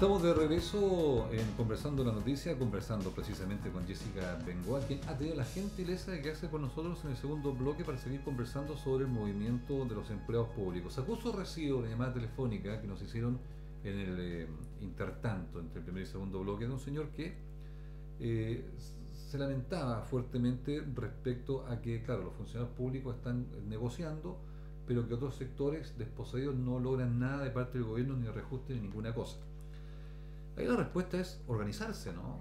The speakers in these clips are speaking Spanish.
Estamos de regreso en Conversando la Noticia, conversando precisamente con Jessica Bengoa, quien ha tenido la gentileza de quedarse con nosotros en el segundo bloque para seguir conversando sobre el movimiento de los empleados públicos. Acuso recibo la llamada telefónica que nos hicieron en el intertanto, entre el primer y segundo bloque, de un señor que se lamentaba fuertemente respecto a que, claro, los funcionarios públicos están negociando, pero que otros sectores desposeídos no logran nada de parte del gobierno, ni reajuste, ni ninguna cosa. Ahí la respuesta es organizarse, ¿no?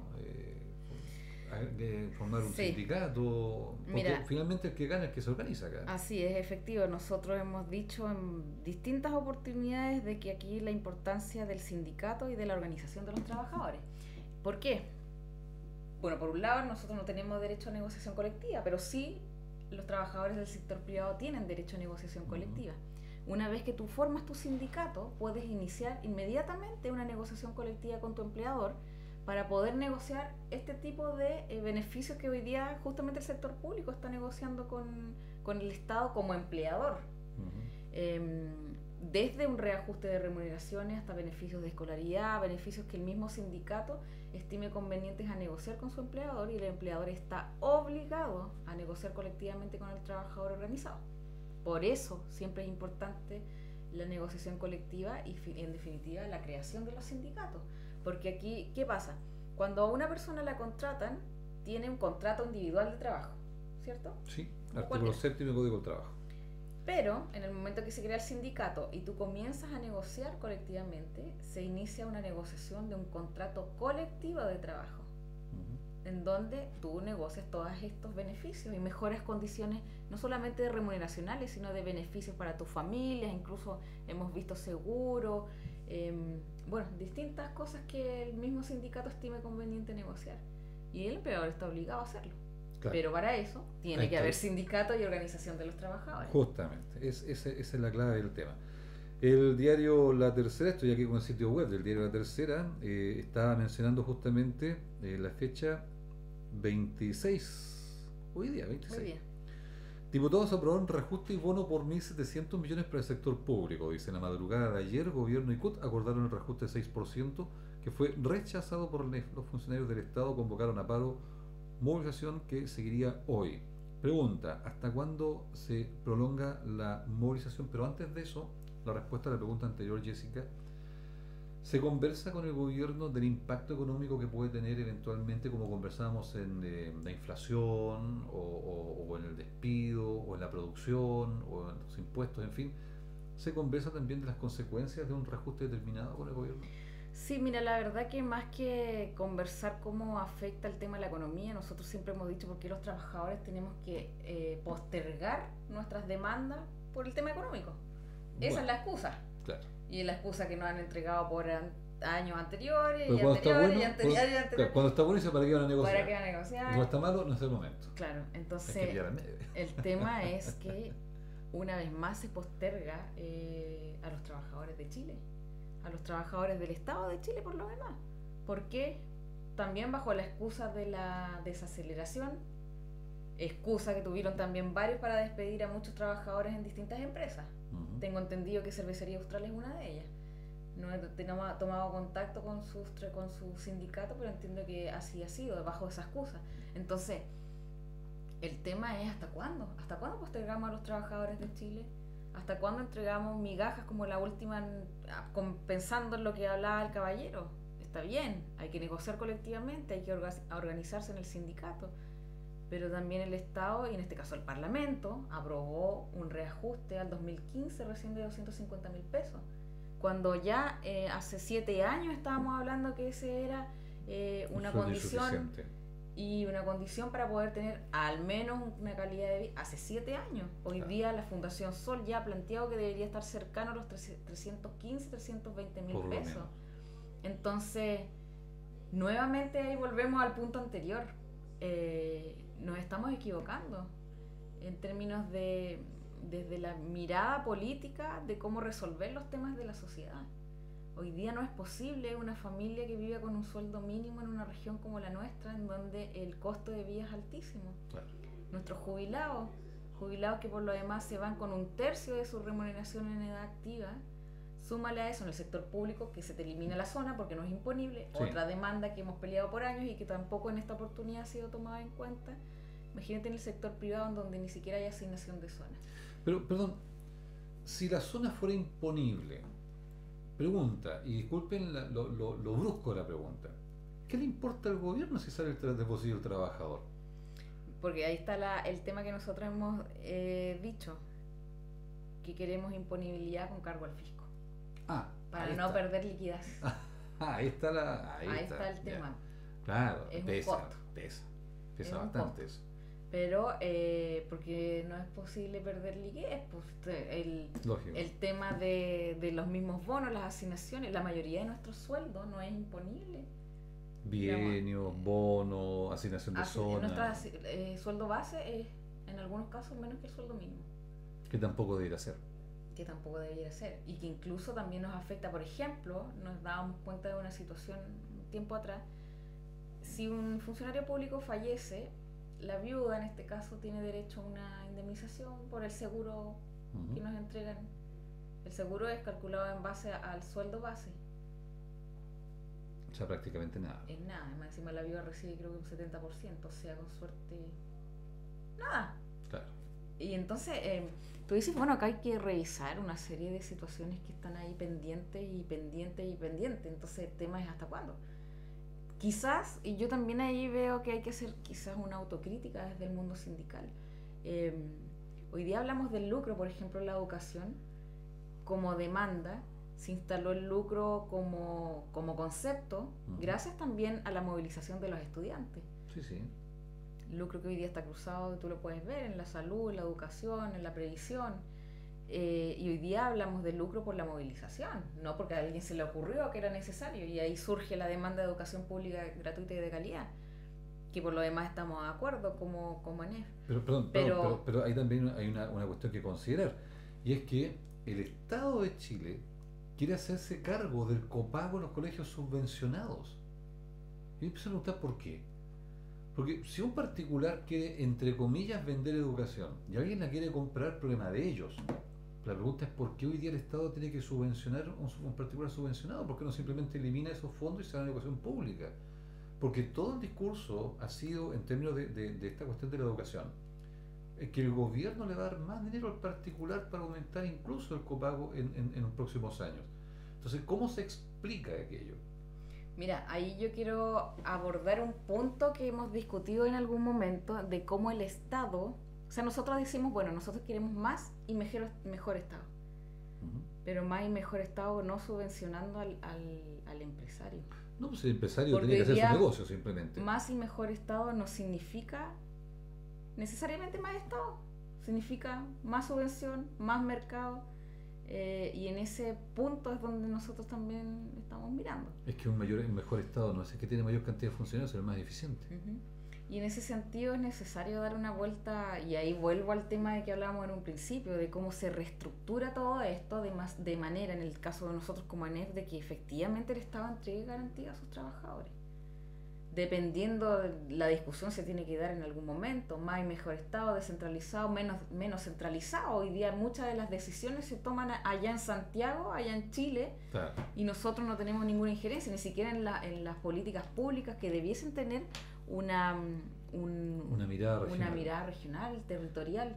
Formar un sindicato, porque Mira, finalmente el que gana es el que se organiza acá. así es, efectivo. Nosotros hemos dicho en distintas oportunidades de que aquí la importancia del sindicato y de la organización de los trabajadores. ¿Por qué? Bueno, por un lado nosotros no tenemos derecho a negociación colectiva, pero sí los trabajadores del sector privado tienen derecho a negociación colectiva. Una vez que tú formas tu sindicato, puedes iniciar inmediatamente una negociación colectiva con tu empleador para poder negociar este tipo de beneficios que hoy día justamente el sector público está negociando con el Estado como empleador. Desde un reajuste de remuneraciones hasta beneficios de escolaridad, beneficios que el mismo sindicato estime convenientes a negociar con su empleador, y el empleador está obligado a negociar colectivamente con el trabajador organizado. Por eso siempre es importante la negociación colectiva y, en definitiva, la creación de los sindicatos. Porque aquí, ¿qué pasa? Cuando a una persona la contratan, tiene un contrato individual de trabajo, ¿cierto? Sí, artículo 7 del Código del Trabajo. Pero en el momento que se crea el sindicato y tú comienzas a negociar colectivamente, se inicia una negociación de un contrato colectivo de trabajo, en donde tú negocias todos estos beneficios y mejores condiciones, no solamente de remuneracionales, sino de beneficios para tus familias. Incluso hemos visto seguro, distintas cosas que el mismo sindicato estime conveniente negociar. Y el empleador está obligado a hacerlo. Claro. Pero para eso tiene que haber sindicato y organización de los trabajadores. Justamente, esa es la clave del tema. El diario La Tercera, estoy aquí con el sitio web del diario La Tercera, estaba mencionando justamente la fecha 26, hoy día, 26. Hoy día. Diputados aprobaron reajuste y bono por 1.700 millones para el sector público. Dice, en la madrugada de ayer, Gobierno y CUT acordaron el reajuste de 6%, que fue rechazado por los funcionarios del Estado. Convocaron a paro, movilización que seguiría hoy. Pregunta, ¿hasta cuándo se prolonga la movilización? Pero antes de eso, la respuesta a la pregunta anterior, Jessica, ¿se conversa con el gobierno del impacto económico que puede tener eventualmente, como conversábamos en la inflación o en el despido o en la producción o en los impuestos, en fin? ¿Se conversa también de las consecuencias de un reajuste determinado con el gobierno? Sí, mira, la verdad que más que conversar cómo afecta el tema de la economía, nosotros siempre hemos dicho por qué los trabajadores tenemos que postergar nuestras demandas por el tema económico. Esa es la excusa. Claro. Y la excusa que nos han entregado por años anteriores y anteriores. Claro, cuando está bueno, dice para qué van a negociar. Para qué van a negociar. Cuando está malo, no es el momento. Claro, entonces el tema es que una vez más se posterga a los trabajadores de Chile, a los trabajadores del Estado de Chile por lo demás. ¿Por qué? También bajo la excusa de la desaceleración, excusa que tuvieron también varios para despedir a muchos trabajadores en distintas empresas. Tengo entendido que Cervecería Austral es una de ellas. No he tomado contacto con su sindicato, pero entiendo que así ha sido, bajo esa excusa. Entonces, el tema es ¿hasta cuándo? ¿Hasta cuándo postergamos a los trabajadores de Chile? ¿Hasta cuándo entregamos migajas como la última, pensando en lo que hablaba el caballero? Está bien, hay que negociar colectivamente, hay que organizarse en el sindicato, pero también el Estado, y en este caso el Parlamento, aprobó un reajuste al 2015 recién de 250.000 pesos, cuando ya hace 7 años estábamos hablando que ese era una condición y una condición para poder tener al menos una calidad de vida. Hace 7 años. Hoy día la Fundación Sol ya ha planteado que debería estar cercano a los 315, 320.000 pesos. Entonces, nuevamente ahí volvemos al punto anterior. Nos estamos equivocando en términos desde la mirada política de cómo resolver los temas de la sociedad. Hoy día no es posible una familia que viva con un sueldo mínimo en una región como la nuestra, en donde el costo de vida es altísimo. Claro. Nuestros jubilados que por lo demás se van con 1/3 de su remuneración en edad activa, Súmale a eso en el sector público que se te elimina la zona porque no es imponible, Sí. otra demanda que hemos peleado por años y que tampoco en esta oportunidad ha sido tomada en cuenta. Imagínate en el sector privado en donde ni siquiera hay asignación de zona. Pero, perdón, si la zona fuera imponible, pregunta, y disculpen lo brusco de la pregunta, ¿qué le importa al gobierno si sale del bolsillo del trabajador? Porque ahí está el tema que nosotros hemos dicho, que queremos imponibilidad con cargo al fisco. Para no perder liquidez. Ahí está ahí está el tema. Claro, es pesa bastante eso. Pero porque no es posible perder liquidez, pues el tema de los mismos bonos, las asignaciones, la mayoría de nuestros sueldos no es imponible. Bienio, bono, asignación de zona. Nuestro sueldo base es en algunos casos menos que el sueldo mínimo. Que tampoco debería ser. Y que incluso también nos afecta. Por ejemplo, nos dábamos cuenta de una situación un tiempo atrás: si un funcionario público fallece, la viuda en este caso tiene derecho a una indemnización por el seguro que nos entregan. El seguro es calculado en base al sueldo base. O sea, prácticamente nada. Es nada, además encima la viuda recibe creo que un 70%, o sea, con suerte, nada. Claro. Y entonces tú dices, bueno, acá hay que revisar una serie de situaciones que están ahí pendientes. Entonces el tema es hasta cuándo. Quizás, y yo también ahí veo que hay que hacer quizás una autocrítica desde el mundo sindical. Hoy día hablamos del lucro, por ejemplo, en la educación, como demanda. Se instaló el lucro como concepto, gracias también a la movilización de los estudiantes. Sí. El lucro que hoy día está cruzado, tú lo puedes ver en la salud, en la educación, en la previsión. Y hoy día hablamos de lucro por la movilización, no porque a alguien se le ocurrió que era necesario, y ahí surge la demanda de educación pública gratuita y de calidad, que por lo demás estamos de acuerdo como ANEF. Pero ahí también hay una cuestión que considerar, y es que el Estado de Chile quiere hacerse cargo del copago en los colegios subvencionados. Y me empiezo a preguntar por qué. Porque si un particular quiere, entre comillas, vender educación y alguien la quiere comprar, problema de ellos. La pregunta es por qué hoy día el Estado tiene que subvencionar un particular subvencionado. ¿Por qué no simplemente elimina esos fondos y se da a la educación pública? Porque todo el discurso ha sido, en términos de esta cuestión de la educación, que el gobierno le va a dar más dinero al particular para aumentar incluso el copago en los próximos años. Entonces, ¿cómo se explica aquello? Mira, ahí yo quiero abordar un punto que hemos discutido en algún momento de cómo el Estado, o sea, nosotros decimos, bueno, nosotros queremos más y mejor Estado, pero más y mejor Estado no subvencionando al empresario. No, pues el empresario tiene que hacer su negocio simplemente. Más y mejor Estado no significa necesariamente más Estado, significa más subvención, más mercado. Y en ese punto es donde nosotros también estamos mirando. Es que un mejor Estado no es el que tiene mayor cantidad de funcionarios, es el más eficiente. Y en ese sentido es necesario dar una vuelta, y ahí vuelvo al tema de que hablábamos en un principio, de cómo se reestructura todo esto de manera, en el caso de nosotros como ANEF, de que efectivamente el Estado entregue garantía a sus trabajadores. Dependiendo de la discusión se tiene que dar en algún momento, más y mejor Estado, descentralizado, menos centralizado. Hoy día muchas de las decisiones se toman allá en Santiago, allá en Chile, claro. Y nosotros no tenemos ninguna injerencia, ni siquiera en las políticas públicas que debiesen tener una mirada regional, territorial.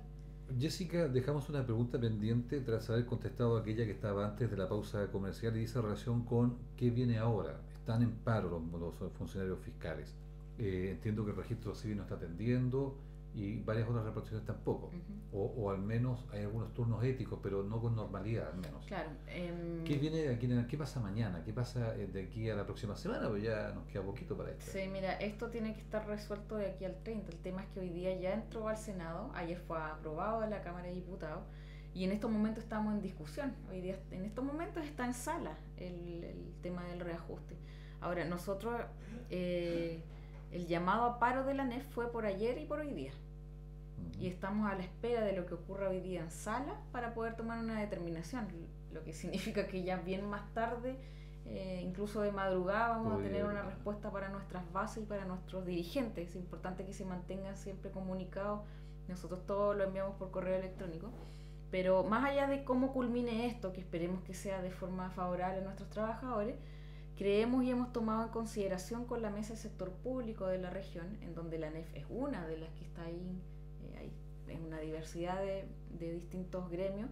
Jessica, dejamos una pregunta pendiente tras haber contestado aquella que estaba antes de la pausa comercial y dice relación con qué viene ahora. Están en paro los funcionarios fiscales. Entiendo que el registro civil no está atendiendo y varias otras reparticiones tampoco. O al menos hay algunos turnos éticos, pero no con normalidad al menos. Claro. ¿Qué viene de aquí? ¿Qué pasa mañana? ¿Qué pasa de aquí a la próxima semana? Pues ya nos queda poquito para esto. Sí, mira, esto tiene que estar resuelto de aquí al 30. El tema es que hoy día ya entró al Senado, ayer fue aprobado en la Cámara de Diputados, y en estos momentos estamos en discusión. Hoy día, en estos momentos está en sala el tema del reajuste. Ahora, nosotros, el llamado a paro de la ANEF fue por ayer y por hoy día. Y estamos a la espera de lo que ocurra hoy día en sala para poder tomar una determinación, lo que significa que ya bien más tarde, incluso de madrugada, vamos a tener una respuesta para nuestras bases y para nuestros dirigentes. Es importante que se mantengan siempre comunicados. Nosotros todo lo enviamos por correo electrónico, Pero más allá de cómo culmine esto, que esperemos que sea de forma favorable a nuestros trabajadores, creemos y hemos tomado en consideración con la mesa del sector público de la región, en donde la ANEF es una de las que está ahí, es una diversidad de distintos gremios,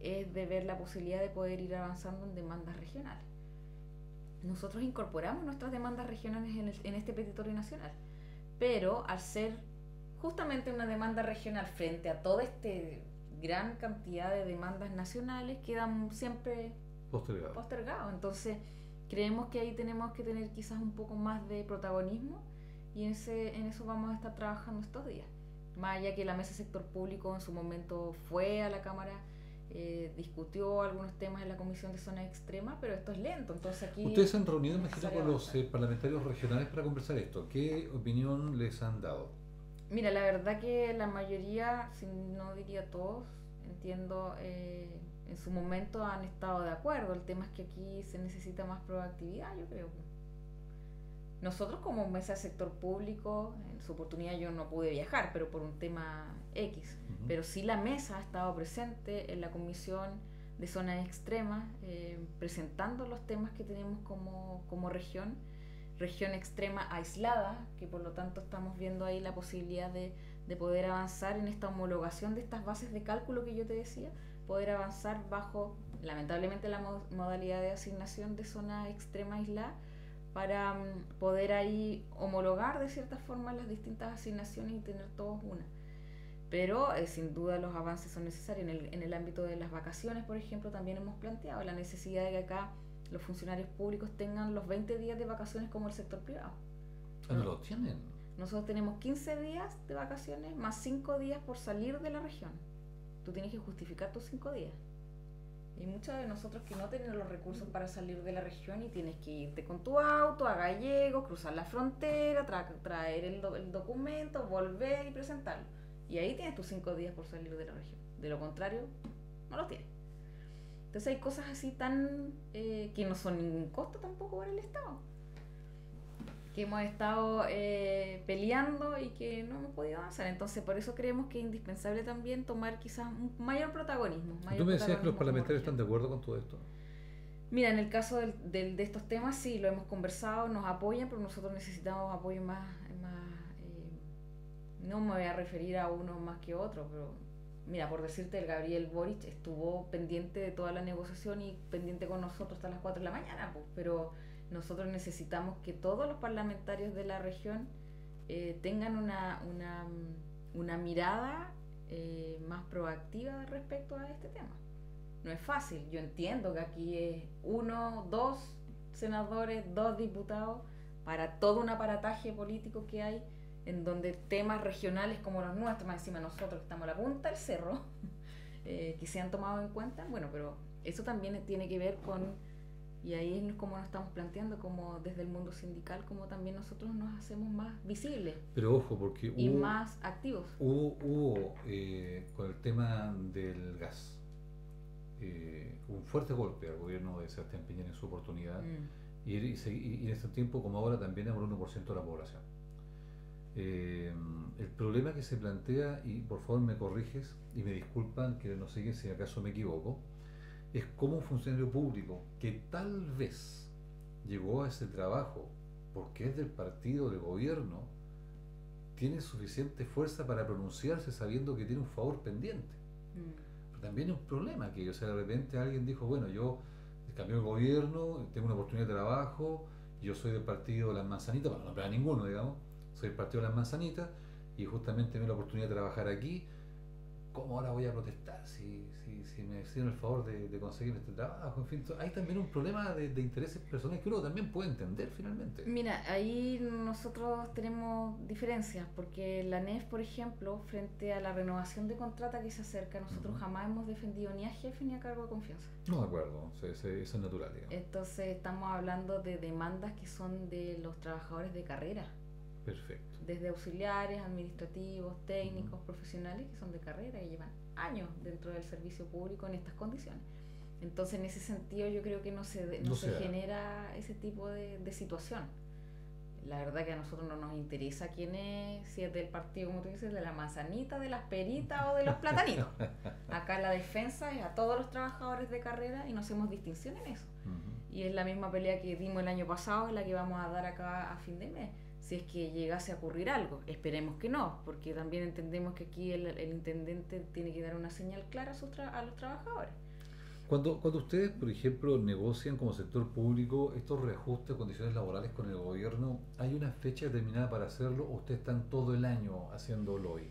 es de ver la posibilidad de poder ir avanzando en demandas regionales. Nosotros incorporamos nuestras demandas regionales en este petitorio nacional, pero al ser justamente una demanda regional frente a toda esta gran cantidad de demandas nacionales, quedan siempre postergados. Entonces creemos que ahí tenemos que tener quizás un poco más de protagonismo, y en eso vamos a estar trabajando estos días. Más allá que la mesa del sector público en su momento fue a la Cámara, discutió algunos temas en la Comisión de Zonas Extremas, pero esto es lento. Entonces aquí ustedes se han reunido, imagino, con los parlamentarios regionales para conversar esto. ¿Qué opinión les han dado? Mira, la verdad que la mayoría, si no diría todos, entiendo, en su momento han estado de acuerdo. El tema es que aquí se necesita más proactividad, yo creo. Nosotros como mesa del sector público, en su oportunidad yo no pude viajar, pero por un tema X, pero sí la mesa ha estado presente en la Comisión de Zonas Extremas, presentando los temas que tenemos como región extrema aislada, que por lo tanto estamos viendo ahí la posibilidad de poder avanzar en esta homologación de estas bases de cálculo que yo te decía, poder avanzar bajo, lamentablemente, la modalidad de asignación de zona extrema aislada, para poder ahí homologar de cierta forma las distintas asignaciones y tener todos una. Pero sin duda los avances son necesarios. En el ámbito de las vacaciones, por ejemplo, también hemos planteado la necesidad de que acá los funcionarios públicos tengan los 20 días de vacaciones como el sector privado. ¿No lo tienen? Nosotros tenemos 15 días de vacaciones más 5 días por salir de la región. Tú tienes que justificar tus 5 días. Y muchos de nosotros que no tienen los recursos para salir de la región, y tienes que irte con tu auto a Gallegos, cruzar la frontera, traer el documento, volver y presentarlo. Y ahí tienes tus 5 días por salir de la región. De lo contrario, no los tienes. Entonces hay cosas así que no son ningún costo tampoco para el Estado, que hemos estado peleando y que no hemos podido avanzar. Entonces por eso creemos que es indispensable también tomar quizás un mayor protagonismo. ¿Tú me decías que los parlamentarios están de acuerdo con todo esto? Mira, en el caso de estos temas sí, lo hemos conversado, nos apoyan, pero nosotros necesitamos apoyo más no me voy a referir a uno más que otro, pero mira, por decirte, el Gabriel Boric estuvo pendiente de toda la negociación y pendiente con nosotros hasta las 4 de la mañana, pues, pero nosotros necesitamos que todos los parlamentarios de la región tengan una mirada más proactiva respecto a este tema. No es fácil, yo entiendo que aquí es 1, 2 senadores, 2 diputados para todo un aparataje político que hay, en donde temas regionales como los nuestros, más encima nosotros que estamos a la punta del cerro, que se han tomado en cuenta. Bueno, pero eso también tiene que ver con, y ahí es como nos estamos planteando, como desde el mundo sindical, como también nosotros nos hacemos más visibles. Pero ojo, porque y más activos. Hubo con el tema del gas, un fuerte golpe al gobierno de Sebastián Piñera en su oportunidad, y en ese tiempo como ahora también es un 1% de la población. El problema que se plantea, y por favor me corriges y me disculpan que no sé si acaso me equivoco, es cómo un funcionario público que tal vez llegó a ese trabajo porque es del partido de gobierno tiene suficiente fuerza para pronunciarse sabiendo que tiene un favor pendiente. Pero también es un problema que, o sea, de repente alguien dijo, bueno, yo cambié el gobierno, tengo una oportunidad de trabajo, yo soy del partido de las manzanitas, bueno, no para ninguno, digamos, soy del partido de las manzanitas y justamente tengo la oportunidad de trabajar aquí. ¿Cómo ahora voy a protestar si me hicieron el favor de conseguir este trabajo? En fin, hay también un problema de intereses personales que uno también puede entender finalmente. Mira, ahí nosotros tenemos diferencias, porque la ANEF, por ejemplo, frente a la renovación de contrata que se acerca, nosotros jamás hemos defendido ni a jefe ni a cargo de confianza. No, de acuerdo, eso es natural, digamos. Entonces estamos hablando de demandas que son de los trabajadores de carrera. Perfecto. Desde auxiliares, administrativos, técnicos, profesionales que son de carrera y llevan años dentro del servicio público en estas condiciones. Entonces, en ese sentido, yo creo que no se genera ese tipo de situación. La verdad que a nosotros no nos interesa quién es, si es del partido, como tú dices, de la manzanita, de las peritas o de los platanitos. Acá la defensa es a todos los trabajadores de carrera y no hacemos distinción en eso. Y es la misma pelea que dimos el año pasado, es la que vamos a dar acá a fin de mes. Si es que llegase a ocurrir algo, esperemos que no, porque también entendemos que aquí el intendente tiene que dar una señal clara a los trabajadores. Cuando ustedes, por ejemplo, negocian como sector público estos reajustes de condiciones laborales con el gobierno, ¿hay una fecha determinada para hacerlo o ustedes están todo el año haciéndolo hoy?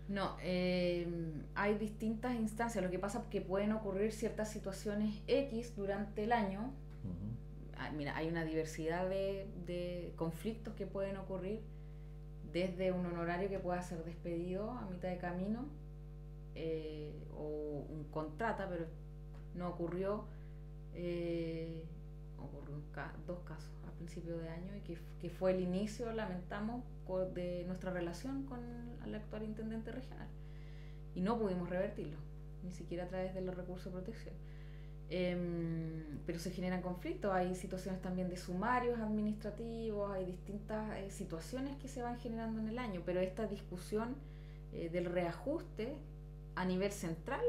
No, hay distintas instancias. Lo que pasa es que pueden ocurrir ciertas situaciones X durante el año. Mira, hay una diversidad de conflictos que pueden ocurrir, desde un honorario que pueda ser despedido a mitad de camino, o un contrata, pero no ocurrió. Ocurrió dos casos a principio de año, y que fue el inicio, lamentamos, de nuestra relación con el actual intendente regional, y no pudimos revertirlo, ni siquiera a través de los recursos de protección. Pero se generan conflictos, hay situaciones también de sumarios administrativos, hay distintas situaciones que se van generando en el año, pero esta discusión del reajuste a nivel central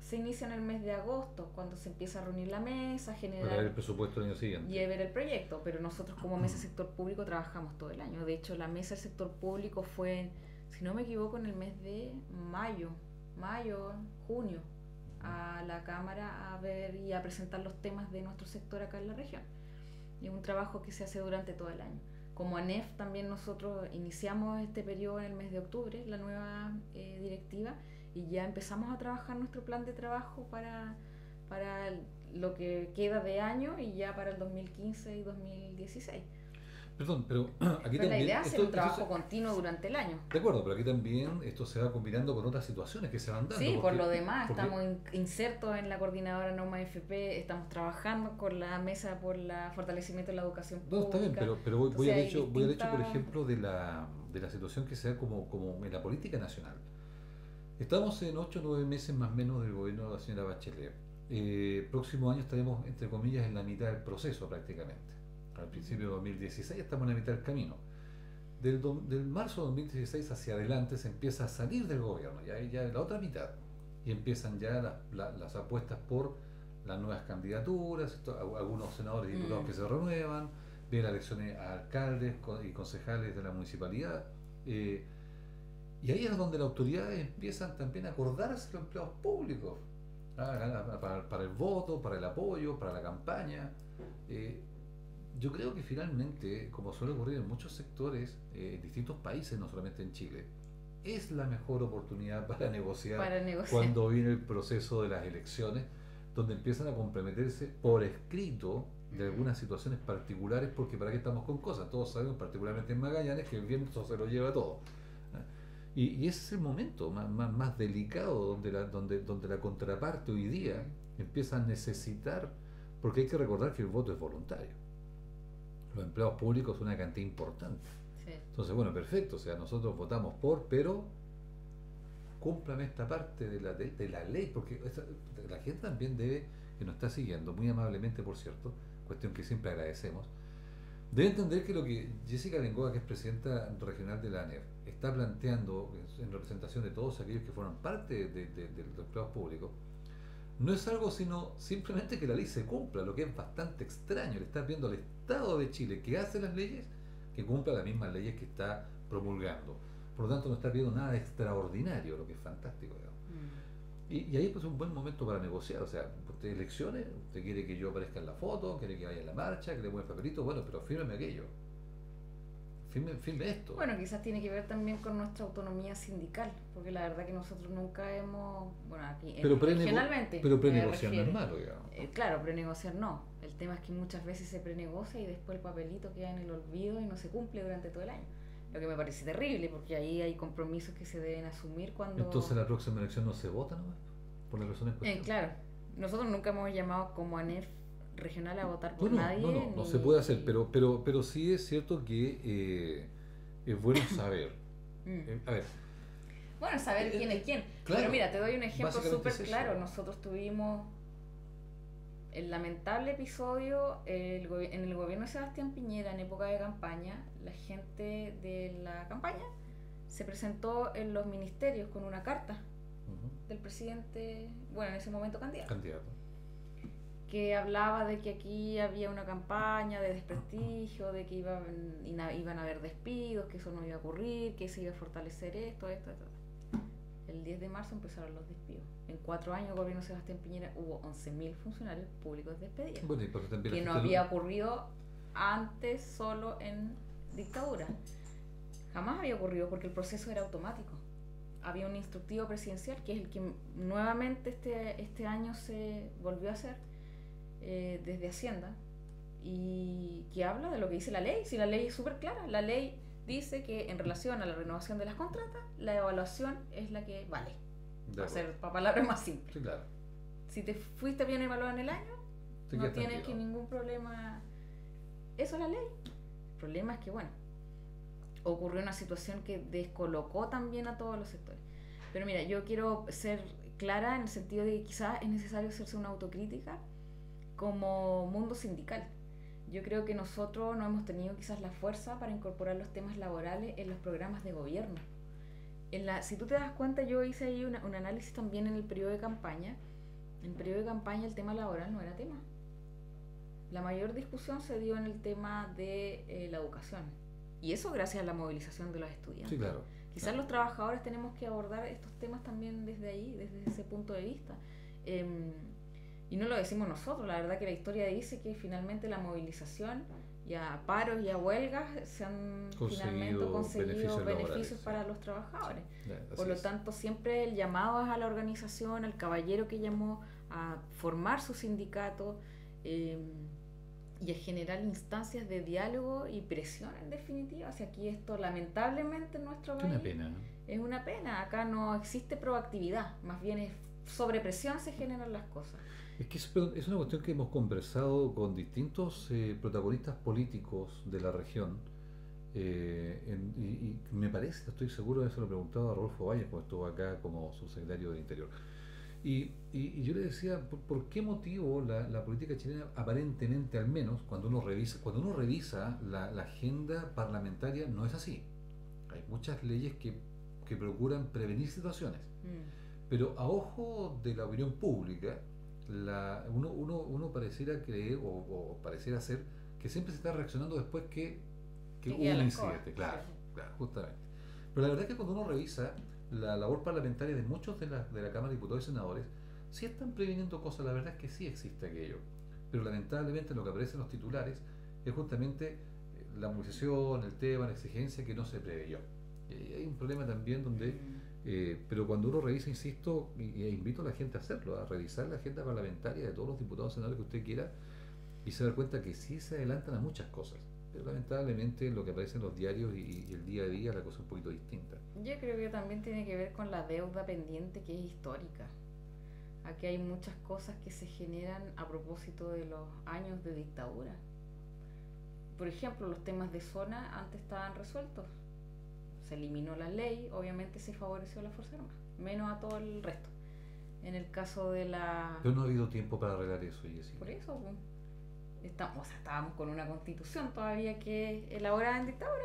se inicia en el mes de agosto, cuando se empieza a reunir la mesa, generar para ver el presupuesto del año siguiente y ver el proyecto. Pero nosotros como mesa del sector público trabajamos todo el año. De hecho, la mesa del sector público fue, si no me equivoco, en el mes de junio, a la Cámara a ver y a presentar los temas de nuestro sector acá en la región. Y es un trabajo que se hace durante todo el año. Como ANEF también nosotros iniciamos este periodo en el mes de octubre, la nueva directiva, y ya empezamos a trabajar nuestro plan de trabajo para lo que queda de año y ya para el 2015 y 2016. Perdón, pero aquí pero también... la idea es hacer un trabajo continuo durante el año. De acuerdo, pero aquí también esto se va combinando con otras situaciones que se van dando. Sí, por lo demás, estamos insertos en la coordinadora Norma FP, estamos trabajando con la mesa por el fortalecimiento de la educación pública. No, está bien, pero voy al hecho, por ejemplo, de la situación que se da como en la política nacional. Estamos en 8 o 9 meses más o menos del gobierno de la señora Bachelet. Próximo año estaremos, entre comillas, en la mitad del proceso prácticamente. Al principio de 2016 estamos en la mitad del camino. Del marzo de 2016 hacia adelante se empieza a salir del gobierno, ya en la otra mitad, y empiezan ya las apuestas por las nuevas candidaturas, algunos senadores y diputados que se renuevan, vienen las elecciones a alcaldes y concejales de la municipalidad, y ahí es donde las autoridades empiezan también a acordarse los empleados públicos para el voto, para el apoyo, para la campaña. Yo creo que finalmente, como suele ocurrir en muchos sectores, en distintos países, no solamente en Chile, es la mejor oportunidad para negociar cuando viene el proceso de las elecciones, donde empiezan a comprometerse por escrito de algunas situaciones particulares, porque para qué estamos con cosas, todos sabemos, particularmente en Magallanes, que el viento se lo lleva todo. Y ese es el momento más delicado, donde la contraparte hoy día empieza a necesitar, porque hay que recordar que el voto es voluntario. Los empleados públicos son una cantidad importante. Sí. Entonces, bueno, perfecto, o sea, nosotros votamos pero cúmplame esta parte de la ley, porque la gente también debe, que nos está siguiendo, muy amablemente por cierto, cuestión que siempre agradecemos, debe entender que lo que Jessica Bengoa, que es presidenta regional de la ANEF, está planteando en representación de todos aquellos que fueron parte de los empleados públicos, no es algo sino simplemente que la ley se cumpla, lo que es bastante extraño. Le está pidiendo al Estado de Chile, que hace las leyes, que cumpla las mismas leyes que está promulgando. Por lo tanto, no está pidiendo nada extraordinario, lo que es fantástico. Y ahí pues es un buen momento para negociar. O sea, usted elecciones, usted quiere que yo aparezca en la foto, quiere que vaya en la marcha, que le mueva el papelito, bueno, pero fírmeme aquello. Firme esto. Bueno, quizás tiene que ver también con nuestra autonomía sindical, porque la verdad que nosotros nunca hemos, bueno, aquí regionalmente. Pero prenegociar no es malo, digamos. Claro, prenegociar no. El tema es que muchas veces se prenegocia y después el papelito queda en el olvido y no se cumple durante todo el año. Lo que me parece terrible, porque ahí hay compromisos que se deben asumir cuando... Entonces la próxima elección no se vota nomás, por la persona en cuestión. Claro, nosotros nunca hemos llamado como ANEF regional a votar por nadie. No se puede hacer, pero sí es cierto que es bueno saber. A ver. Bueno, saber quién es quién. Claro, pero mira, te doy un ejemplo súper claro. Nosotros tuvimos el lamentable episodio en el gobierno de Sebastián Piñera, en época de campaña, la gente de la campaña se presentó en los ministerios con una carta del presidente, bueno, en ese momento candidato, que hablaba de que aquí había una campaña de desprestigio, de que iban a haber despidos, que eso no iba a ocurrir, que se iba a fortalecer esto. El 10 de marzo empezaron los despidos. En 4 años, el gobierno de Sebastián Piñera hubo 11.000 funcionarios públicos despedidos. Bueno, que no había ocurrido antes solo en dictadura. Jamás había ocurrido porque el proceso era automático. Había un instructivo presidencial, que es el que nuevamente este año se volvió a hacer desde Hacienda, y que habla de lo que dice la ley. Si la ley es súper clara, la ley dice que en relación a la renovación de las contratas, la evaluación es la que vale. Para hacer palabras más simples. Sí, claro. Si te fuiste bien evaluado en el año, no tienes que ningún problema. Eso es la ley. El problema es que, bueno, ocurrió una situación que descolocó también a todos los sectores. Pero mira, yo quiero ser clara en el sentido de que quizás es necesario hacerse una autocrítica como mundo sindical. Yo creo que nosotros no hemos tenido quizás la fuerza para incorporar los temas laborales en los programas de gobierno. Si tú te das cuenta, yo hice ahí un análisis también en el periodo de campaña. En el periodo de campaña el tema laboral no era tema. La mayor discusión se dio en el tema de la educación. Y eso gracias a la movilización de los estudiantes. Sí, claro. Quizás los trabajadores tenemos que abordar estos temas también desde ahí, desde ese punto de vista. Y no lo decimos nosotros, la verdad que la historia dice que finalmente la movilización y a paros y a huelgas se han finalmente conseguido beneficios para los trabajadores. Sí, por lo tanto, siempre el llamado es a la organización, al caballero que llamó a formar su sindicato y a generar instancias de diálogo y presión, en definitiva. O sea, aquí esto lamentablemente en nuestro país es una pena. Acá no existe proactividad, más bien es sobre presión se generan las cosas. Es que es una cuestión que hemos conversado con distintos protagonistas políticos de la región, y me parece, estoy seguro de eso, lo he preguntado a Rodolfo Valles, cuando estuvo acá como subsecretario de Interior. Y yo le decía, ¿por qué motivo la política chilena, aparentemente al menos, cuando uno revisa la agenda parlamentaria, no es así? Hay muchas leyes que procuran prevenir situaciones, pero a ojo de la opinión pública, uno pareciera creer o pareciera ser que siempre se está reaccionando después que hubo un incidente, claro, justamente. Pero la verdad es que cuando uno revisa la labor parlamentaria de muchos de la Cámara de Diputados y Senadores, sí están previniendo cosas, la verdad es que sí existe aquello, pero lamentablemente lo que aparece en los titulares es justamente la movilización, el tema, la exigencia que no se preveyó. Y hay un problema también donde pero cuando uno revisa, insisto, y invito a la gente a hacerlo, a revisar la agenda parlamentaria de todos los diputados y senadores que usted quiera, y se da cuenta que sí se adelantan a muchas cosas, pero lamentablemente lo que aparece en los diarios y el día a día, la cosa es un poquito distinta. Yo creo que también tiene que ver con la deuda pendiente, que es histórica. Aquí hay muchas cosas que se generan a propósito de los años de dictadura. Por ejemplo, los temas de zona antes estaban resueltos. Se eliminó la ley, obviamente se favoreció a las Fuerzas Armadas, menos a todo el resto. En el caso de la... Pero no ha habido tiempo para arreglar eso, Jessica. Por eso, estábamos con una constitución todavía que elaborada en dictadura.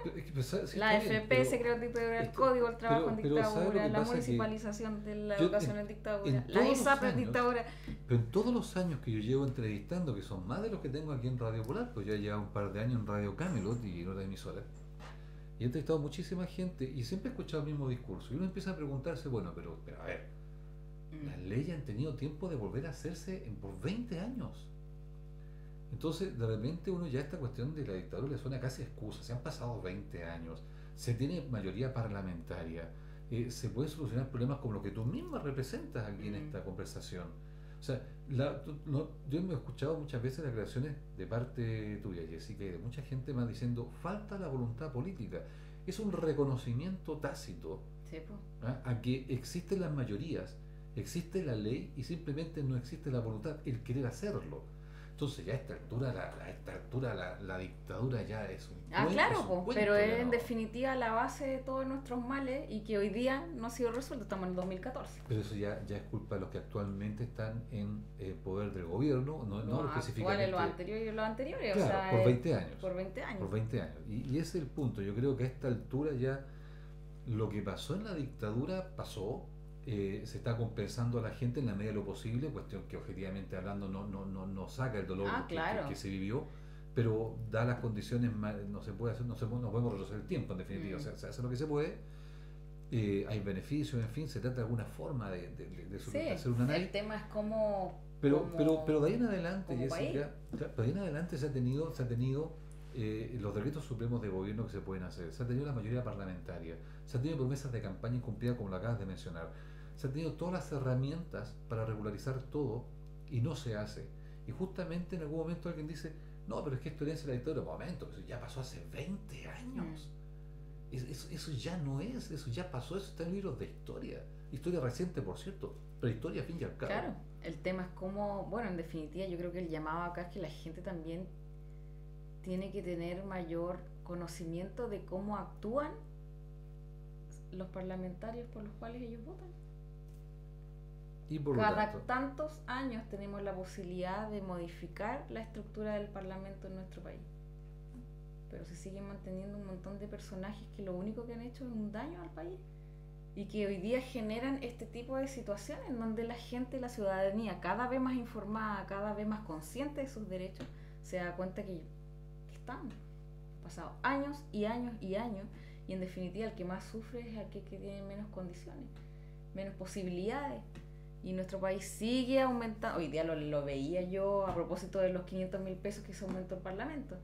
La FP se creó en dictadura, el Código del Trabajo en dictadura, la municipalización de la educación en dictadura, la ISAP en dictadura. Pero en todos los años que yo llevo entrevistando, que son más de los que tengo aquí en Radio Polar, pues ya llevo un par de años en Radio Camelot y en otras emisoras, y he entrevistado muchísima gente y siempre he escuchado el mismo discurso. Y uno empieza a preguntarse, bueno, pero a ver, las leyes han tenido tiempo de volver a hacerse por 20 años. Entonces, de repente uno ya esta cuestión de la dictadura le suena casi excusa. Se han pasado 20 años, se tiene mayoría parlamentaria, se pueden solucionar problemas como los que tú misma representas aquí en esta conversación. O sea, yo me he escuchado muchas veces declaraciones de parte tuya, Jessica, y de mucha gente más diciendo, falta la voluntad política. Es un reconocimiento tácito, sí, a que existen las mayorías, existe la ley y simplemente no existe la voluntad, el querer hacerlo. Entonces ya a esta altura la dictadura ya es un claro, pero es en definitiva la base de todos nuestros males y que hoy día no ha sido resuelto, estamos en el 2014. Pero eso ya es culpa de los que actualmente están en poder del gobierno, no específicamente. Los anteriores, claro, o sea, por 20 años. Por 20 años. Por 20 años. Y ese es el punto. Yo creo que a esta altura ya lo que pasó en la dictadura pasó. Se está compensando a la gente en la medida de lo posible, cuestión que objetivamente hablando no saca el dolor que se vivió, pero da las condiciones, no se puede hacer, no podemos retroceder el tiempo en definitiva, o sea, se hace lo que se puede, hay beneficios, en fin, se trata de alguna forma de hacer un análisis. El tema es cómo... Pero de ahí en adelante, Jessica, de ahí en adelante se ha tenido los decretos supremos de gobierno que se pueden hacer, se ha tenido la mayoría parlamentaria, se han tenido promesas de campaña incumplidas como lo acabas de mencionar. Se han tenido todas las herramientas para regularizar todo y no se hace. Y justamente en algún momento alguien dice, no, pero es que esto herencia de la dictadura. Momento, eso ya pasó hace 20 años. Eso ya no es, eso ya pasó, eso está en libros de historia. Historia reciente, por cierto, pero historia al fin y al cabo. Claro, el tema es cómo, bueno, en definitiva yo creo que el llamado acá es que la gente también tiene que tener mayor conocimiento de cómo actúan los parlamentarios por los cuales ellos votan. Y por cada tantos años tenemos la posibilidad de modificar la estructura del Parlamento en nuestro país, pero se siguen manteniendo un montón de personajes que lo único que han hecho es un daño al país y que hoy día generan este tipo de situaciones en donde la gente, la ciudadanía, cada vez más informada, cada vez más consciente de sus derechos, se da cuenta que han pasado años y años y años, y en definitiva el que más sufre es aquel que tiene menos condiciones, menos posibilidades. Y nuestro país sigue aumentando. Hoy día lo veía yo a propósito de los 500.000 pesos que se aumentó el Parlamento.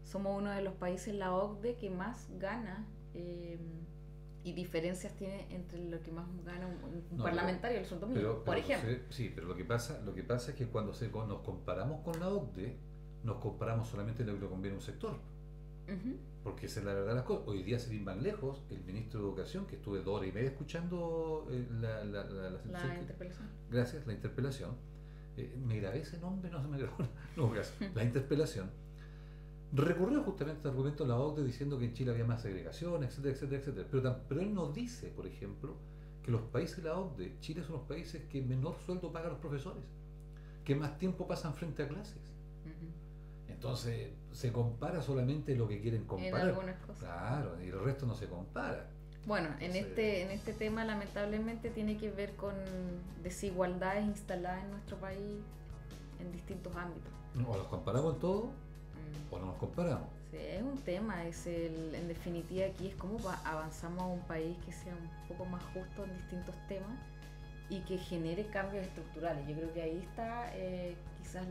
Somos uno de los países en la OCDE que más gana y diferencias tiene entre lo que más gana un parlamentario y el sueldo mínimo, por ejemplo. Sí, pero lo que pasa es que cuando nos comparamos con la OCDE, nos comparamos solamente lo que le conviene a un sector. Porque esa es la verdad de las cosas. Hoy día, sin ir más lejos, el ministro de Educación, que estuve 2 horas y media escuchando la interpelación. Gracias, la interpelación. Me grabé ese nombre, no se me grabó. No, gracias. La interpelación. Recurrió justamente al argumento de la OCDE diciendo que en Chile había más segregación, etcétera, etcétera, etcétera. Pero él no dice, por ejemplo, que los países de la OCDE, Chile son los países que menor sueldo pagan los profesores, que más tiempo pasan frente a clases. Entonces se compara solamente lo que quieren comparar. En algunas cosas. Claro, y el resto no se compara. Bueno, en este tema lamentablemente tiene que ver con desigualdades instaladas en nuestro país en distintos ámbitos. O los comparamos en todo o no nos comparamos. Sí, es un tema, en definitiva aquí es cómo avanzamos a un país que sea un poco más justo en distintos temas y que genere cambios estructurales. Yo creo que ahí está quizás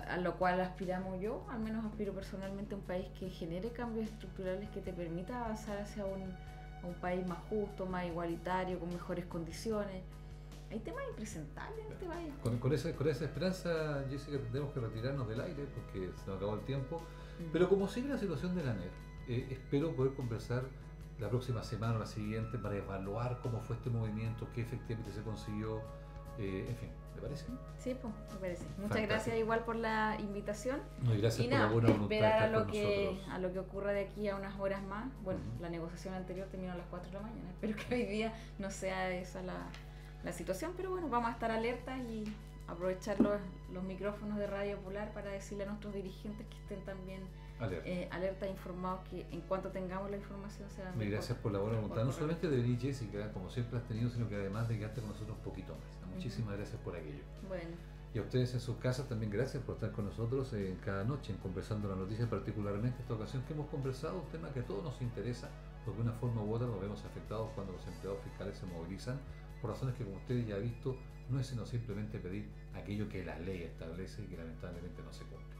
a lo cual aspiramos yo, al menos aspiro personalmente a un país que genere cambios estructurales que te permita avanzar hacia un país más justo, más igualitario, con mejores condiciones. Hay temas impresentables en este país. Con esa esperanza, Jessica, tendremos que retirarnos del aire porque se nos acabó el tiempo. Pero como sigue la situación de la ANER, espero poder conversar la próxima semana o la siguiente para evaluar cómo fue este movimiento, qué efectivamente se consiguió, en fin. ¿Me parece? Sí, pues, me parece. Muchas gracias igual por la invitación. No, y gracias y por nada, la buena voluntad esperar de estar a lo que ocurra de aquí a unas horas más. Bueno, la negociación anterior terminó a las 4 de la mañana. Espero que hoy día no sea esa la situación, pero bueno, vamos a estar alertas y aprovechar los micrófonos de Radio Popular para decirle a nuestros dirigentes que estén también alerta, informados, que en cuanto tengamos la información sea mejor. Gracias por la buena voluntad, no solamente de venir, Jessica, como siempre has tenido, sino que además de quedarte con nosotros un poquito más. Muchísimas gracias por aquello. Bueno. Y a ustedes en sus casas también gracias por estar con nosotros cada noche en Conversando la Noticia, particularmente esta ocasión que hemos conversado un tema que a todos nos interesa, porque de una forma u otra nos vemos afectados cuando los empleados fiscales se movilizan, por razones que, como ustedes ya han visto, no es sino simplemente pedir aquello que la ley establece y que lamentablemente no se cumple.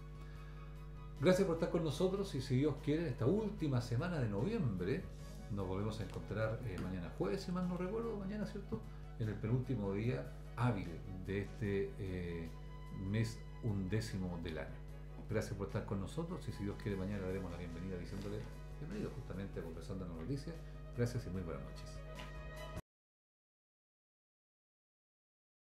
Gracias por estar con nosotros y si Dios quiere, en esta última semana de noviembre nos volvemos a encontrar mañana jueves, si mal no recuerdo, mañana, ¿cierto? En el penúltimo día hábil de este mes 11º del año. Gracias por estar con nosotros y si Dios quiere mañana le daremos la bienvenida diciéndole bienvenido justamente a Conversando en la Noticia. Gracias y muy buenas noches.